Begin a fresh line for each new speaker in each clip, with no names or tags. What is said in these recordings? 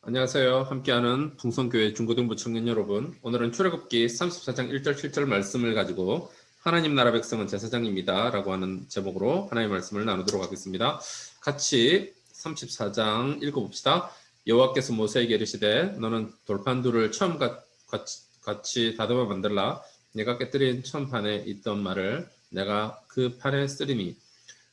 안녕하세요. 함께하는 풍성교회 중고등부 청년 여러분. 오늘은 출애굽기 34장 1절 7절 말씀을 가지고 하나님 나라 백성은 제사장입니다 라고 하는 제목으로 하나님의 말씀을 나누도록 하겠습니다. 같이 34장 읽어봅시다. 여호와께서 모세에게 이르시되 너는 돌판두를 처음 같이 다듬어 만들라. 내가 깨뜨린 처음 판에 있던 말을 내가 그 판에 쓰리니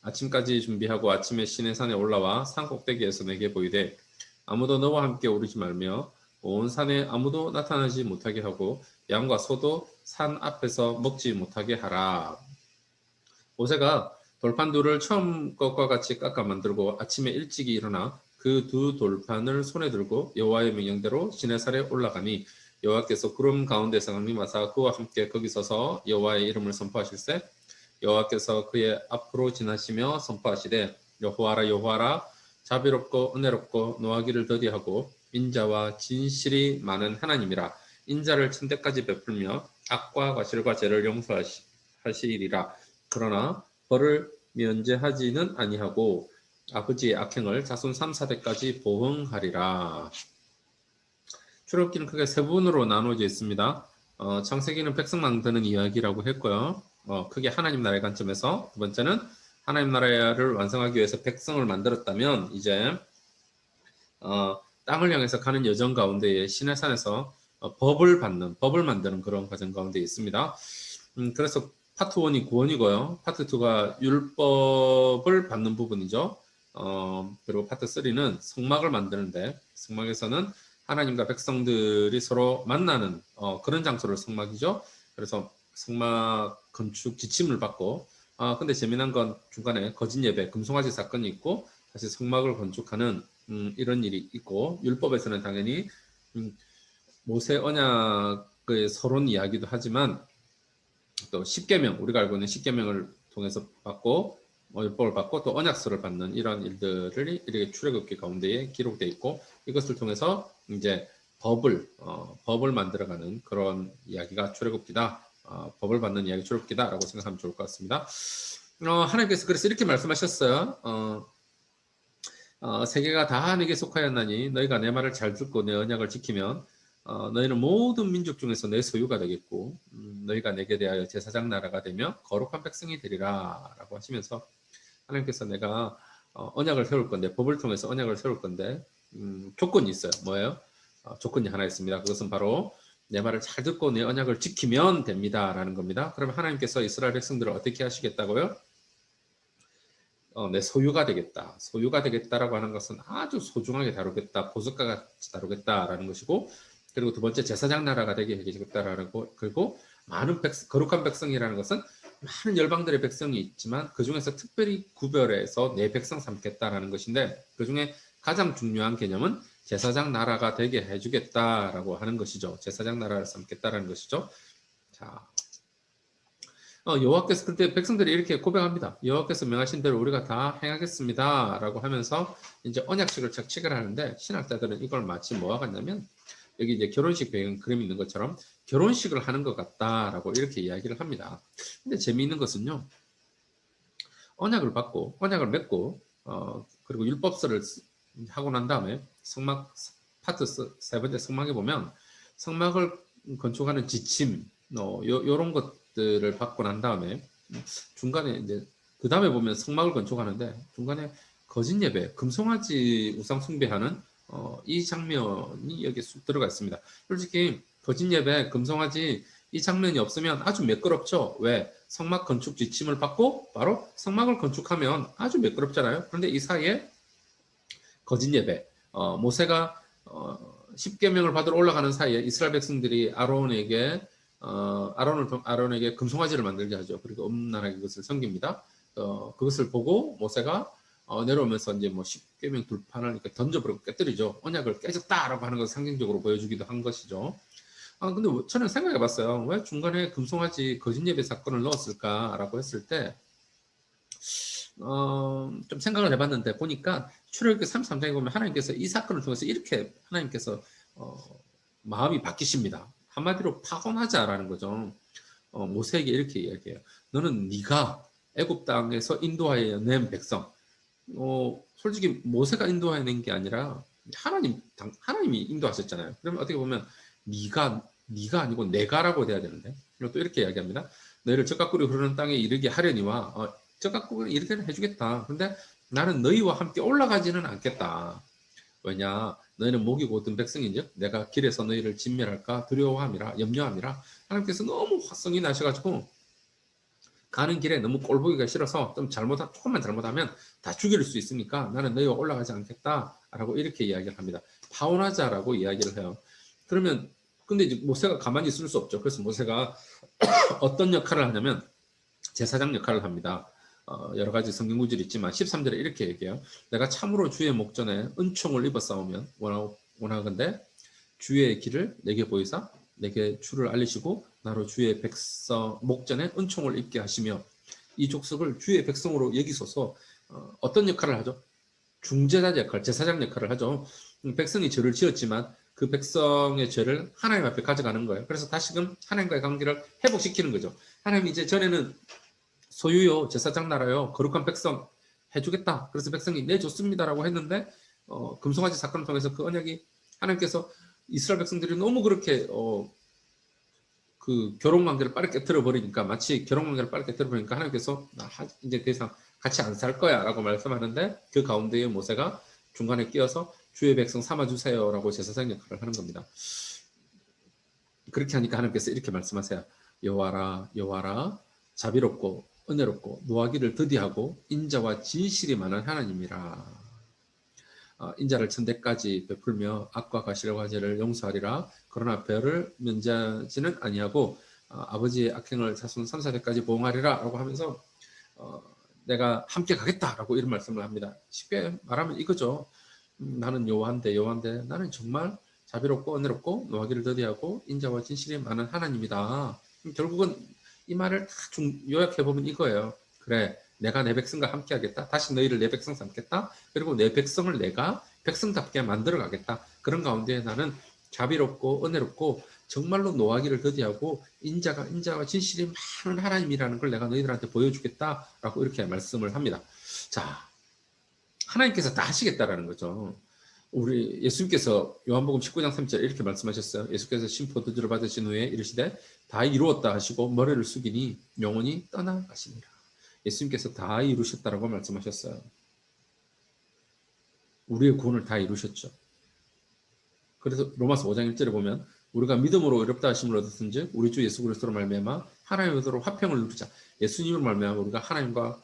아침까지 준비하고 아침에 시내산에 올라와 산 꼭대기에서 내게 보이되 아무도 너와 함께 오르지 말며 온 산에 아무도 나타나지 못하게 하고 양과 소도 산 앞에서 먹지 못하게 하라. 모세가 돌판두를 처음 것과 같이 깎아 만들고 아침에 일찍이 일어나 그 두 돌판을 손에 들고 여호와의 명령대로 시내산에 올라가니 여호와께서 구름 가운데서 강림하사 그와 함께 거기 서서 여호와의 이름을 선포하실세 여호와께서 그의 앞으로 지나시며 선포하시되 여호와라 여호와라 자비롭고 은혜롭고 노하기를 더디하고 인자와 진실이 많은 하나님이라. 인자를 천대까지 베풀며 악과 과실과 죄를 용서하시리라. 그러나 벌을 면제하지는 아니하고 아버지의 악행을 자손 3, 4대까지 보응하리라. 출애굽기는 크게 세 부분으로 나누어져 있습니다. 창세기는 백성 만드는 이야기라고 했고요. 크게 하나님 나라의 관점에서, 두 번째는 하나님 나라를 완성하기 위해서 백성을 만들었다면 이제 땅을 향해서 가는 여정 가운데에 시내산에서 법을 만드는 그런 과정 가운데 있습니다. 그래서 파트 1이 구원이고요. 파트 2가 율법을 받는 부분이죠. 그리고 파트 3는 성막을 만드는데, 성막에서는 하나님과 백성들이 서로 만나는 그런 장소를 성막이죠. 그래서 성막 건축 지침을 받고, 근데 재미난 건 중간에 거짓 예배, 금송아지 사건이 있고 다시 성막을 건축하는 이런 일이 있고, 율법에서는 당연히 모세 언약의 서론 이야기도 하지만 또 십계명, 우리가 알고 있는 십계명을 통해서 받고 율법을 받고 또 언약서를 받는 이런 일들이 이렇게 출애굽기 가운데에 기록되어 있고, 이것을 통해서 이제 법을 만들어가는 그런 이야기가 출애굽기다. 법을 받는 이야기 출애굽기다라고 생각하면 좋을 것 같습니다. 하나님께서 그래서 이렇게 말씀하셨어요. 세계가 다 내게 속하였나니 너희가 내 말을 잘 듣고 내 언약을 지키면 너희는 모든 민족 중에서 내 소유가 되겠고 너희가 내게 대하여 제사장 나라가 되며 거룩한 백성이 되리라 라고 하시면서, 하나님께서 내가 언약을 세울 건데, 법을 통해서 언약을 세울 건데 조건이 있어요. 뭐예요? 조건이 하나 있습니다. 그것은 바로 내 말을 잘 듣고 내 언약을 지키면 됩니다 라는 겁니다. 그러면 하나님께서 이스라엘 백성들을 어떻게 하시겠다고요? 내 소유가 되겠다. 소유가 되겠다라고 하는 것은 아주 소중하게 다루겠다. 보석과 같이 다루겠다라는 것이고, 그리고 두 번째 제사장 나라가 되게 해주겠다라는 거, 그리고 많은 거룩한 백성이라는 것은 많은 열방들의 백성이 있지만 그 중에서 특별히 구별해서 내 백성 삼겠다라는 것인데, 그 중에 가장 중요한 개념은 제사장 나라가 되게 해주겠다라고 하는 것이죠. 제사장 나라를 삼겠다라는 것이죠. 자, 여호와께서 그때 백성들이 이렇게 고백합니다. 여호와께서 명하신 대로 우리가 다 행하겠습니다라고 하면서 이제 언약식을 착식을 하는데, 신학자들은 이걸 마치 뭐와 같냐면, 여기 이제 결혼식 배경 그림 있는 것처럼 결혼식을 하는 것 같다라고 이렇게 이야기를 합니다. 근데 재미있는 것은요, 언약을 받고 언약을 맺고 그리고 율법서를 하고 난 다음에 성막 파트 세 번째 성막에 보면 성막을 건축하는 지침 요런 것들을 받고 난 다음에 중간에 이제 그 다음에 보면 성막을 건축하는데 중간에 거짓 예배, 금송아지 우상 숭배하는 이 장면이 여기에 쑥 들어가 있습니다. 솔직히 거짓 예배, 금송아지 이 장면이 없으면 아주 매끄럽죠. 왜? 성막 건축 지침을 받고 바로 성막을 건축하면 아주 매끄럽잖아요. 그런데 이 사이에 거짓 예배, 모세가 십계명을 받으러 올라가는 사이에 이스라엘 백성들이 아론에게 금송아지를 만들게 하죠. 그리고 음란하게 그것을 섬깁니다. 그것을 보고 모세가 내려오면서 이제 뭐 십계명 둘판을 이렇게 던져버리고 깨뜨리죠. 언약을 깨졌다라고 하는 것을 상징적으로 보여주기도 한 것이죠. 근데 저는 생각해봤어요. 왜 중간에 금송아지 거짓 예배 사건을 넣었을까라고 했을 때, 좀 생각을 해봤는데 보니까 출애굽기 33장에 보면 하나님께서 이 사건을 통해서 이렇게 하나님께서 마음이 바뀌십니다. 한마디로 파혼하자라는 거죠. 모세에게 이렇게 이야기해요. 너는 네가 애굽 땅에서 인도하여 낸 백성. 솔직히 모세가 인도하여 낸 게 아니라 하나님이 인도하셨잖아요. 그러면 어떻게 보면 네가 아니고 내가라고 돼야 되는데 또 이렇게 이야기합니다. 너희를 적각구리 흐르는 땅에 이르게 하려니와 적각구리 이렇게는 해주겠다. 그런데 나는 너희와 함께 올라가지는 않겠다. 왜냐 너희는 목이 곧든 백성인즉 내가 길에서 너희를 진멸할까 두려워함이라 염려함이라. 하나님께서 너무 화성이 나셔가지고 가는 길에 너무 꼴보기가 싫어서 조금만 잘못하면 다 죽일 수 있으니까 나는 너희와 올라가지 않겠다라고 이렇게 이야기를 합니다. 파혼하자라고 이야기를 해요. 그러면 근데 이제 모세가 가만히 있을 수 없죠. 그래서 모세가 어떤 역할을 하냐면 제사장 역할을 합니다. 여러 가지 성경 구절이 있지만 13절에 이렇게 얘기해요. 내가 참으로 주의 목전에 은총을 입어 싸우면 원하건대 주의 길을 내게 보이사 내게 주를 알리시고 나로 주의 백성 목전에 은총을 입게 하시며 이 족속을 주의 백성으로 여기소서. 어떤 역할을 하죠? 중재자 역할, 제사장 역할을 하죠. 백성이 죄를 지었지만 그 백성의 죄를 하나님 앞에 가져가는 거예요. 그래서 다시금 하나님과의 관계를 회복시키는 거죠. 하나님이 이제 전에는 소유요, 제사장 나라요, 거룩한 백성 해주겠다. 그래서 백성이 네 좋습니다라고 했는데 금송아지 사건을 통해서 그 언약이 하나님께서 이스라엘 백성들이 너무 그렇게 그 결혼 관계를 빠르게 깨뜨려 버리니까 마치 결혼 관계를 빠르게 깨뜨려 버리니까 하나님께서 이제 더 이상 같이 안 살 거야라고 말씀하는데 그 가운데에 모세가 중간에 끼어서 주의 백성 삼아 주세요라고 제사장 역할을 하는 겁니다. 그렇게 하니까 하나님께서 이렇게 말씀하세요. 여호와라 자비롭고 은혜롭고 노하기를 더디하고 인자와 진실이 많은 하나님이라. 인자를 천대까지 베풀며 악과 가시와 죄를 용서하리라. 그러나 별을 면제하지는 아니하고 아버지의 악행을 자손 3, 4대까지 보응하리라 라고 하면서 내가 함께 가겠다라고 이런 말씀을 합니다. 쉽게 말하면 이거죠. 나는 요한데 나는 정말 자비롭고 은혜롭고 노하기를 더디하고 인자와 진실이 많은 하나님이다. 결국은 이 말을 다 요약해보면 이거예요. 그래, 내가 내 백성과 함께 하겠다. 다시 너희를 내 백성 삼겠다. 그리고 내 백성을 내가 백성답게 만들어 가겠다. 그런 가운데 나는 자비롭고 은혜롭고 정말로 노하기를 더디하고 인자와 진실이 많은 하나님이라는 걸 내가 너희들한테 보여주겠다라고 이렇게 말씀을 합니다. 자, 하나님께서 다 하시겠다라는 거죠. 우리 예수님께서 요한복음 19장 3절 이렇게 말씀하셨어요. 예수께서 심포도주를 받으신 후에 이르시되 다 이루었다 하시고 머리를 숙이니 영혼이 떠나가시니라. 예수님께서 다 이루셨다라고 말씀하셨어요. 우리의 구원을 다 이루셨죠. 그래서 로마서 5장 1절에 보면 우리가 믿음으로 의롭다 하심을 얻었은즉 우리 주 예수 그리스도로 말미암아 하나님으로 화평을 누리자. 예수님을 말미암아 우리가 하나님과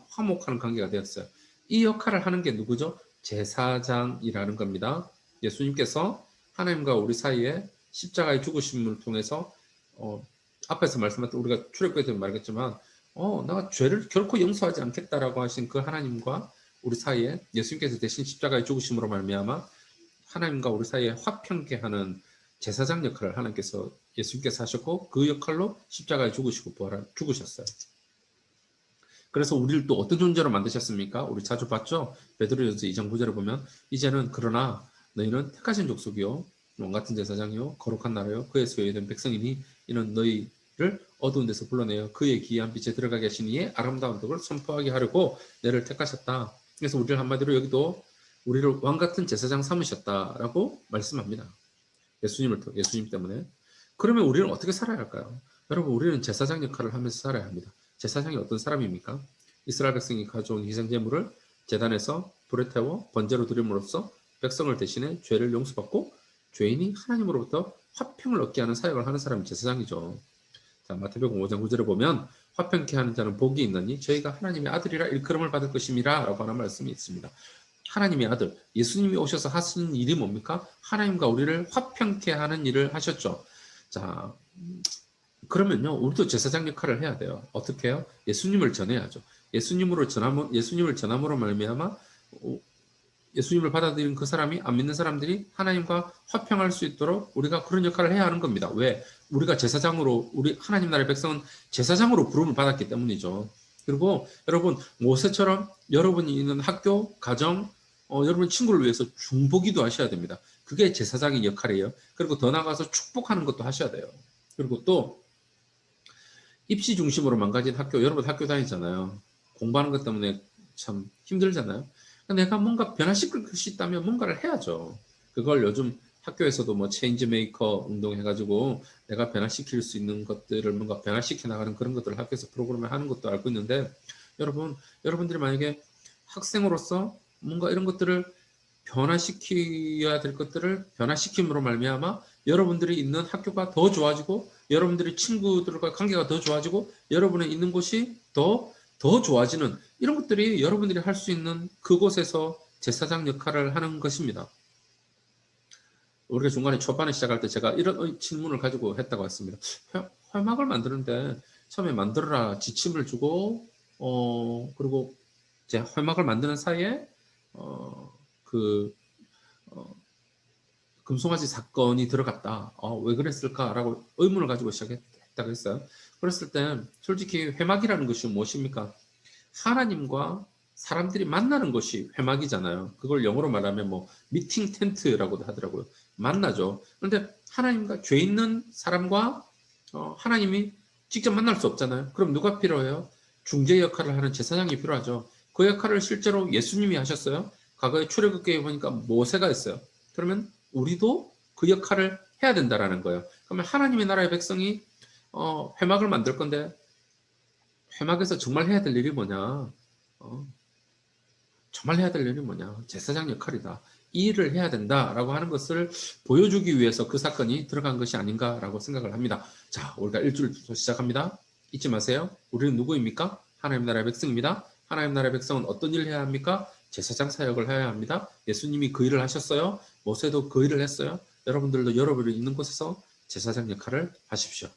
화목하는 관계가 되었어요. 이 역할을 하는 게 누구죠? 제사장이라는 겁니다. 예수님께서 하나님과 우리 사이에 십자가의 죽으심을 통해서 앞에서 말씀했던 우리가 출애굽에서 말했지만 내가 죄를 결코 용서하지 않겠다라고 하신 그 하나님과 우리 사이에 예수님께서 대신 십자가의 죽으심으로 말미암아 하나님과 우리 사이에 화평케 하는 제사장 역할을 하나님께서 예수님께서 하셨고 그 역할로 십자가에 죽으시고 죽으셨어요. 그래서 우리를 또 어떤 존재로 만드셨습니까? 우리 자주 봤죠? 베드로전서 2장 9절을 보면 이제는 그러나 너희는 택하신 족속이요 왕같은 제사장이요 거룩한 나라요 그의 소유된 백성이니 이는 너희를 어두운 데서 불러내어 그의 기이한 빛에 들어가게 하신 이의 아름다운 덕을 선포하게 하려고 너를 택하셨다. 그래서 우리를 한마디로 여기도 우리를 왕같은 제사장 삼으셨다라고 말씀합니다. 예수님 때문에. 그러면 우리는 어떻게 살아야 할까요? 여러분, 우리는 제사장 역할을 하면서 살아야 합니다. 제사장이 어떤 사람입니까? 이스라엘 백성이 가져온 희생제물을 제단에서 불에 태워 번제로 드림으로써 백성을 대신해 죄를 용서받고 죄인이 하나님으로부터 화평을 얻게 하는 사역을 하는 사람이 제사장이죠. 자, 마태복음 5장 9절을 보면 화평케 하는 자는 복이 있나니 저희가 하나님의 아들이라 일컬음을 받을 것임이라 라고 하는 말씀이 있습니다. 하나님의 아들, 예수님이 오셔서 하시는 일이 뭡니까? 하나님과 우리를 화평케 하는 일을 하셨죠. 자, 그러면요, 우리도 제사장 역할을 해야 돼요. 어떻게 해요? 예수님을 전해야죠. 예수님을 전함으로 말미암아 예수님을 받아들인 그 사람이 안 믿는 사람들이 하나님과 화평할 수 있도록 우리가 그런 역할을 해야 하는 겁니다. 왜? 우리가 제사장으로 우리 하나님 나라의 백성은 제사장으로 부름을 받았기 때문이죠. 그리고 여러분 모세처럼 여러분이 있는 학교, 가정, 여러분 친구를 위해서 중보기도 하셔야 됩니다. 그게 제사장의 역할이에요. 그리고 더 나아가서 축복하는 것도 하셔야 돼요. 그리고 또 입시 중심으로 망가진 학교, 여러분 학교 다니잖아요. 공부하는 것 때문에 참 힘들잖아요. 내가 뭔가 변화시킬 것이 있다면 뭔가를 해야죠. 그걸 요즘 학교에서도 뭐 체인지 메이커 운동 해가지고 내가 변화시킬 수 있는 것들을 뭔가 변화시켜 나가는 그런 것들을 학교에서 프로그램을 하는 것도 알고 있는데, 여러분들이 만약에 학생으로서 뭔가 이런 것들을 변화시켜야 될 것들을 변화시킴으로 말미암아 여러분들이 있는 학교가 더 좋아지고, 여러분들이 친구들과 관계가 더 좋아지고, 여러분의 있는 곳이 더 좋아지는 이런 것들이 여러분들이 할 수 있는 그곳에서 제사장 역할을 하는 것입니다. 우리가 중간에 초반에 시작할 때 제가 이런 질문을 가지고 했다고 했습니다. 회막을 만드는데 처음에 만들어라 지침을 주고, 그리고 이제 회막을 만드는 사이에 그 금송아지 사건이 들어갔다. 왜 그랬을까라고 의문을 가지고 시작했다고 했어요. 그랬을 때 솔직히 회막이라는 것이 무엇입니까? 하나님과 사람들이 만나는 것이 회막이잖아요. 그걸 영어로 말하면 뭐 미팅 텐트라고도 하더라고요. 만나죠. 그런데 하나님과 죄 있는 사람과 하나님이 직접 만날 수 없잖아요. 그럼 누가 필요해요? 중재 역할을 하는 제사장이 필요하죠. 그 역할을 실제로 예수님이 하셨어요. 과거에 출애굽기에 보니까 모세가 했어요. 그러면 우리도 그 역할을 해야 된다라는 거예요. 그러면 하나님의 나라의 백성이 회막을 만들 건데, 회막에서 정말 해야 될 일이 뭐냐? 정말 해야 될 일이 뭐냐? 제사장 역할이다. 이 일을 해야 된다라고 하는 것을 보여주기 위해서 그 사건이 들어간 것이 아닌가라고 생각을 합니다. 자, 우리가 일주일 시작합니다. 잊지 마세요. 우리는 누구입니까? 하나님 나라의 백성입니다. 하나님 나라의 백성은 어떤 일을 해야 합니까? 제사장 사역을 해야 합니다. 예수님이 그 일을 하셨어요. 모세도 그 일을 했어요. 여러분들도 여러분이 있는 곳에서 제사장 역할을 하십시오.